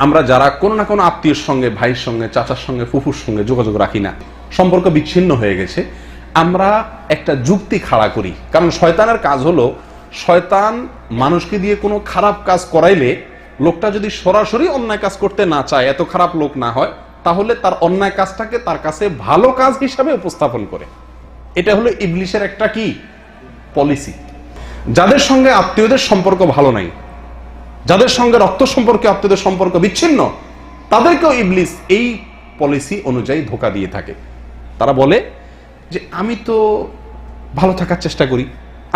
আমরা যারা কোনো না কোনো আত্মীয়ের সঙ্গে, ভাইয়ের সঙ্গে, চাচার সঙ্গে, ফুফুর সঙ্গে যোগাযোগ রাখি না, সম্পর্ক বিচ্ছিন্ন হয়ে গেছে, আমরা একটা যুক্তি খাড়া করি। কারণ শয়তানের কাজ হলো, শয়তান মানুষকে দিয়ে কোনো খারাপ কাজ করাইলে লোকটা যদি সরাসরি অন্যায় কাজ করতে না চায়, এত খারাপ লোক না হয়, তাহলে তার অন্যায় কাজটাকে তার কাছে ভালো কাজ হিসাবে উপস্থাপন করে। এটা হলো ইবলিসের একটা কি পলিসি। যাদের সঙ্গে আত্মীয়দের সম্পর্ক ভালো নাই, যাদের সঙ্গে রক্ত সম্পর্কে আত্মীয়দের সম্পর্ক বিচ্ছিন্ন, তাদেরকেও ইবলিস এই পলিসি অনুযায়ী ধোঁকা দিয়ে থাকে। তারা বলে যে আমি তো ভালো থাকার চেষ্টা করি,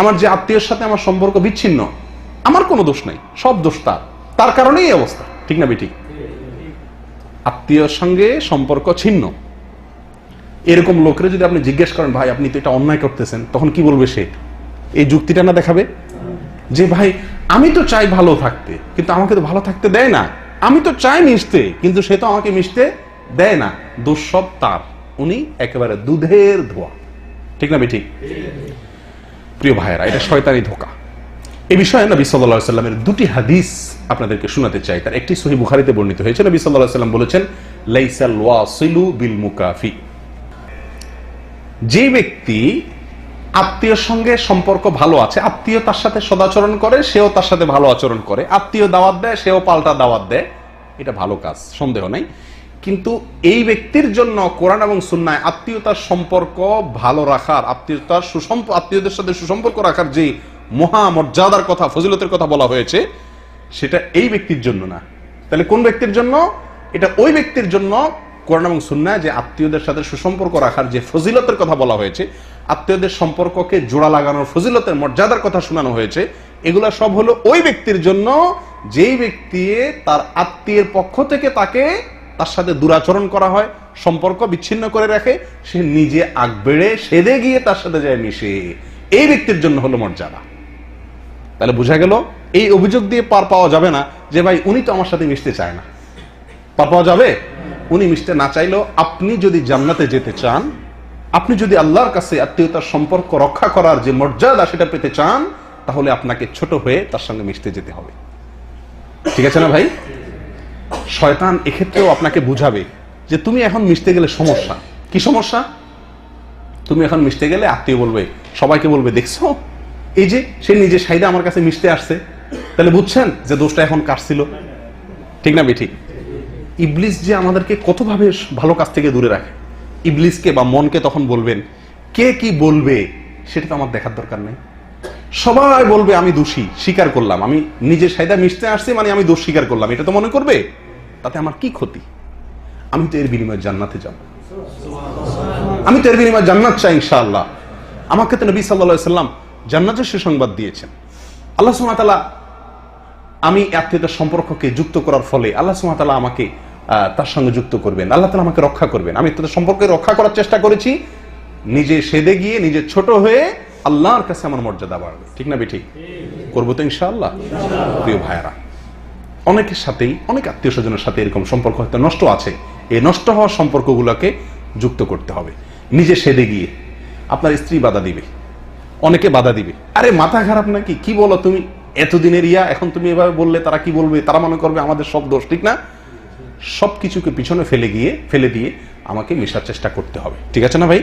আমার যে আত্মীয়ের সাথে আমার সম্পর্ক বিচ্ছিন্ন, আমার কোনো দোষ নাই, সব দোষ তার কারণেই এই অবস্থা। ঠিক না বেঠিক? আত্মীয়র সঙ্গে সম্পর্ক ছিন্ন, এরকম লোকের যদি আপনি জিজ্ঞেস করেন ভাই আপনি তো এটা অন্যায় করতেছেন, তখন কি বলবে সে? এই যুক্তিটা না দেখাবে যে ভাই আমি তো চাই ভালো থাকতে, কিন্তু আমাকে তো ভালো থাকতে দেয় না। আমি তো চাই মিশতে, কিন্তু সে তো আমাকে মিশতে দেয় না। দোষ সব তার, উনি একেবারে দুধের ধোয়া। ঠিক না বেঠিক? প্রিয় ভাইয়েরা, এটা শয়তানি ধোঁকা। এই বিষয়ে নবী সাল্লাল্লাহু আলাইহি ওয়াসাল্লামের দুটি হাদিস আপনাদেরকে শোনাতে চাই। তার একটি সহিহ বুখারীতে বর্ণিত হয়েছে। নবী সাল্লাল্লাহু আলাইহি ওয়াসাল্লাম বলেছেন, লাইসাল ওয়াসিলু বিল মুকাফি। যে ব্যক্তি আত্মীয়র সঙ্গে সম্পর্ক ভালো আছে, আত্মীয় তার সাথে সদাচরণ করে, সেও তার সাথে ভালো আচরণ করে, আত্মীয় দাওয়াত দেয়, সেও পাল্টা দাওয়াত দেয়, এটা ভালো কাজ, সন্দেহ নাই। কিন্তু এই ব্যক্তির জন্য কোরআন এবং সুন্নায় আত্মীয়তার সম্পর্ক ভালো রাখার, আত্মীয়দের সাথে সুসম্পর্ক রাখার যে মহা মর্যাদার কথা, ফজিলতের কথা বলা হয়েছে, সেটা এই ব্যক্তির জন্য না। তাহলে কোন ব্যক্তির জন্য? এটা ওই ব্যক্তির জন্য কোরআন এবং সুন্নায় যে আত্মীয়দের সাথে সুসম্পর্ক রাখার যে ফজিলতের কথা বলা হয়েছে, আত্মীয়দের সম্পর্ককে জোড়া লাগানোর ফজিলতের মর্যাদার কথা শোনানো হয়েছে, এগুলা সব হলো ওই ব্যক্তির জন্য যেই ব্যক্তি তার আত্মীয়ের পক্ষ থেকে তার সাথে দুরাচরণ করা হয়, সম্পর্ক বিচ্ছিন্ন করে রাখে, সে নিজে আগ বেড়ে সেদে গিয়ে তার সাথে যায় মিশে, এই ব্যক্তির জন্য হলো মর্যাদা। তাহলে বোঝা গেল এই অভিযোগ দিয়ে পার পাওয়া যাবে না যে ভাই উনি তো আমার সাথে মিশতে চায় না। পার পাওয়া যাবে? উনি মিশতে না চাইলেও আপনি যদি জান্নাতে যেতে চান, আপনি যদি আল্লাহর কাছে আত্মীয়তার সম্পর্ক রক্ষা করার যে মর্যাদা সেটা পেতে চান, তাহলে আপনাকে ছোট হয়ে তার সঙ্গে মিশতে যেতে হবে। ঠিক আছে না ভাই? শয়তান এক্ষেত্রেও আপনাকে বুঝাবে যে তুমি এখন মিশতে গেলে সমস্যা। কি সমস্যা? তুমি এখন মিশতে গেলে আত্মীয় বলবে, সবাইকে বলবে, দেখছো এই যে সে নিজে সাইডে আমার কাছে মিশতে আসছে, তাহলে বুঝছেন যে দোষটা এখন কার ছিল? ঠিক না বেঠিক? ইবলিস যে আমাদেরকে কতভাবে ভালো কাজ থেকে দূরে রাখে। ইবলিসকে বা মনকে তখন বলবেন, কে কি বলবে সেটা তো আমার দেখার দরকার নেই। সবাই বলবে আমি দোষী, স্বীকার করলাম, আমি নিজের সাইডে মিশতে আসছি মানে আমি দোষ স্বীকার করলাম, এটা তো মনে করবে। তাতে আমার কি ক্ষতি? আমি তো এর বিনিময়ে জান্নাতে যাব, আমি তো এর বিনিময়ে জান্নাত চাই ইনশাআল্লাহ। আমাকে তো নবী সাল্লাল্লাহু আলাইহি ওয়াসাল্লাম জান্নাতের সুসংবাদ দিয়েছেন। আল্লাহ সুবহানাহু ওয়া তাআলা, আমি আত্মীয়তার সম্পর্ককে যুক্ত করার ফলে আল্লাহ সুবহানাহু ওয়া তাআলা আমাকে তার সঙ্গে যুক্ত করবেন, আল্লাহ তাআলা আমাকে রক্ষা করবেন। আমি তাদের সম্পর্কে রক্ষা করার চেষ্টা করেছি, নিজে সেদে গিয়ে নিজে ছোট হয়ে আল্লাহর কাছে আমার মর্যাদা বাড়বে। ঠিক না বেঠিক? করবো তো ইনশাআল্লাহ। প্রিয় ভাইয়েরা, অনেকের সাথেই, অনেক আত্মীয় স্বজনের সাথে এরকম সম্পর্ক হয়তো নষ্ট আছে। এই নষ্ট হওয়ার সম্পর্কগুলোকে যুক্ত করতে হবে। নিজে সেদে গিয়ে আপনার স্ত্রী বাধা দিবে, অনেকে বাধা দিবে, আরে মাথা খারাপ নাকি, কি বলো তুমি, এতদিনের এখন তুমি এভাবে বললে তারা কি বলবে, তারা মনে করবে আমাদের সব দোষ। ঠিক না? সবকিছুকে পিছনে ফেলে দিয়ে আমাকে মেশার চেষ্টা করতে হবে। ঠিক আছে না ভাই?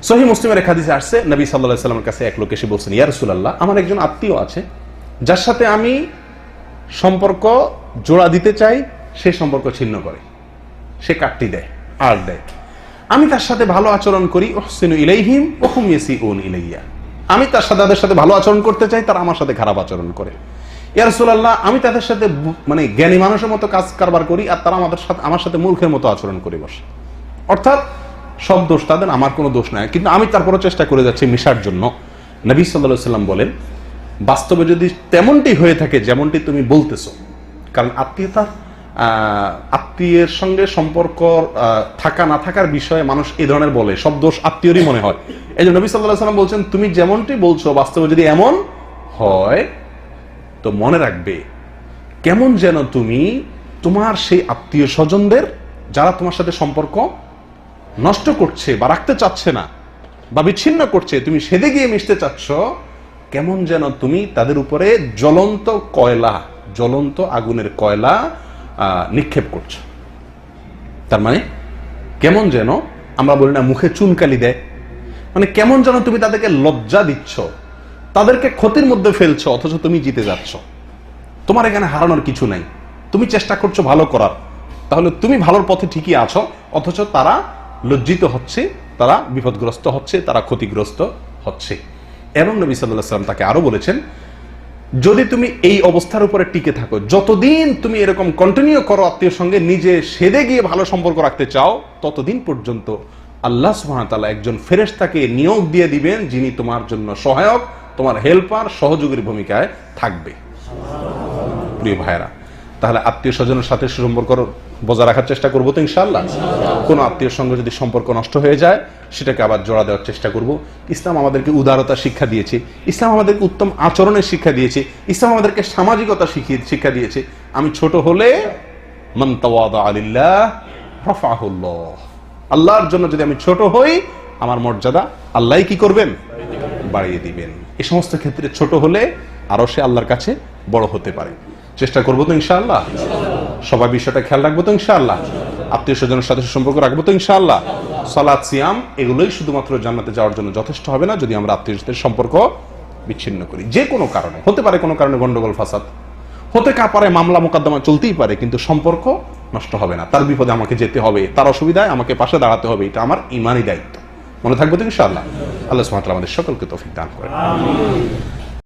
সহিহ মুসলিমের এক হাদিসে আসছে, নবী সাল্লাল্লাহু আলাইহি ওয়াসাল্লামের কাছে এক লোক এসে বলছেন, ইয়া রাসূলুল্লাহ, আমার একজন আত্মীয় আছে যার সাথে আমি সম্পর্ক জোড়া দিতে চাই, সে সম্পর্ক ছিন্ন করে, সে কাটতি দেয়, আর দেয়। আমি তার সাথে ভালো আচরণ করি, উহসিনু ইলাইহিম ওয়া হুম ইয়াসিউন ইলাইয়া। আমি তাদের সাথে ভালো আচরণ করতে চাই, তারা আমার সাথে খারাপ আচরণ করে। ইয়া রাসূলুল্লাহ, আমি তাদের সাথে মানে জ্ঞানী মানুষের মতো কাজ কারবার করি, আর তারা আমার সাথে মূর্খের মতো আচরণ করে বসে। অর্থাৎ সব দোষ তাদের, আমার কোনো দোষ নাই, কিন্তু আমি তারপরও চেষ্টা করে যাচ্ছি মিশার জন্য। নবী সাল্লাল্লাহু আলাইহি ওয়াসাল্লাম বলেন, বাস্তবে যদি তেমনটি হয়ে থাকে যেমনটি তুমি বলতেছো, কারণ আত্মীয়ের সঙ্গে সম্পর্ক থাকা না থাকার বিষয়ে মানুষ এই ধরনের বলে, সব দোষ আত্মীয়রই মনে হয়। এই জন্য নবী সাল্লাল্লাহু আলাইহি ওয়াসাল্লাম বলছেন, তুমি যেমনটি বলছো বাস্তবে যদি এমন হয়, তো মনে রাখবে কেমন যেন তুমি তোমার সেই আত্মীয় স্বজনদের যারা তোমার সাথে সম্পর্ক নষ্ট করছে বা রাখতে চাচ্ছে না বা বিচ্ছিন্ন করছে, তুমি সেদে গিয়ে মিশতে চাচ্ছ, কেমন যেন তুমি তাদের উপরে জ্বলন্ত আগুনের কয়লা নিক্ষেপ করছো। তার মানে কেমন যেন আমরা বলি না মুখে চুনকালি দেয়, মানে কেমন যেন তুমি তাদেরকে লজ্জা দিচ্ছ, তাদেরকে ক্ষতির মধ্যে ফেলছো, অথচ তুমি জিতে যাচ্ছ। তোমার এখানে হারানোর কিছু নাই, তুমি চেষ্টা করছো ভালো করার, তাহলে তুমি ভালোর পথে ঠিকই আছো, অথচ তারা লজ্জিত হচ্ছে, তারা বিপদগ্রস্ত হচ্ছে, তারা ক্ষতিগ্রস্ত হচ্ছে। এবং নবী সাল্লাল্লাহু আলাইহি ওয়াসাল্লাম তাকে আরো বলেছেন, যদি তুমি এই অবস্থার উপরে টিকে থাকো, যতদিন তুমি এরকম কন্টিনিউ করো আত্মীয়ের সঙ্গে নিজে সেদে গিয়ে ভালো সম্পর্ক রাখতে চাও, ততদিন পর্যন্ত আল্লাহ সুবহানাহু ওয়া তাআলা একজন ফেরেশতাকে নিয়োগ দিয়ে দিবেন, যিনি তোমার জন্য সহায়ক, তোমার হেল্পার, সহযোগীর ভূমিকায় থাকবে। প্রিয় ভাইরা, তাহলে আত্মীয় স্বজনের সাথে সুসম্পর্ক বজায় রাখার চেষ্টা করবো তো ইনশাআল্লাহ। কোনো আত্মীয়ের সঙ্গে যদি সম্পর্ক নষ্ট হয়ে যায়, সেটাকে আবার জোড়া দেওয়ার চেষ্টা করব। ইসলাম আমাদেরকে উদারতা শিক্ষা দিয়েছে, ইসলাম আমাদেরকে উত্তম আচরণের শিক্ষা দিয়েছে, ইসলাম আমাদেরকে সামাজিকতা শিক্ষা দিয়েছে। আমি ছোট হলে মান তাওয়াদা লিল্লাহ রাফাহুল্লাহ, আল্লাহর জন্য যদি আমি ছোট হই, আমার মর্যাদা আল্লাহই কি করবেন? বাড়িয়ে দিবেন। এই সমস্ত ক্ষেত্রে ছোট হলে আরো সে আল্লাহর কাছে বড় হতে পারে। চেষ্টা করবো তো ইনশাআল্লাহ। সবাই বিষয়টা খেয়াল রাখবো তো ইনশাআল্লাহ। আত্মীয় স্বজনের সাথে সম্পর্ক রাখবো তো ইনশাআল্লাহ। সালাত, সিয়াম এগুলোই শুধুমাত্র জান্নাতে যাওয়ার জন্য যথেষ্ট হবে না যদি আমরা আত্মীয় স্বজনের সম্পর্ক বিচ্ছিন্ন করি। যে কোনো কারণে হতে পারে, কোনো কারণে গন্ডগোল ফাসাদ হতে পারে, মামলা মোকদ্দমা চলতেই পারে, কিন্তু সম্পর্ক নষ্ট হবে না। তার বিপদে আমাকে যেতে হবে, তার অসুবিধায় আমাকে পাশে দাঁড়াতে হবে, এটা আমার ইমানি দায়িত্ব। মনে থাকবো তো ইনশাআল্লাহ। আল্লাহ সুবহানাহু ওয়া তাআলা আমাদের সকলকে তৌফিক দান করেন।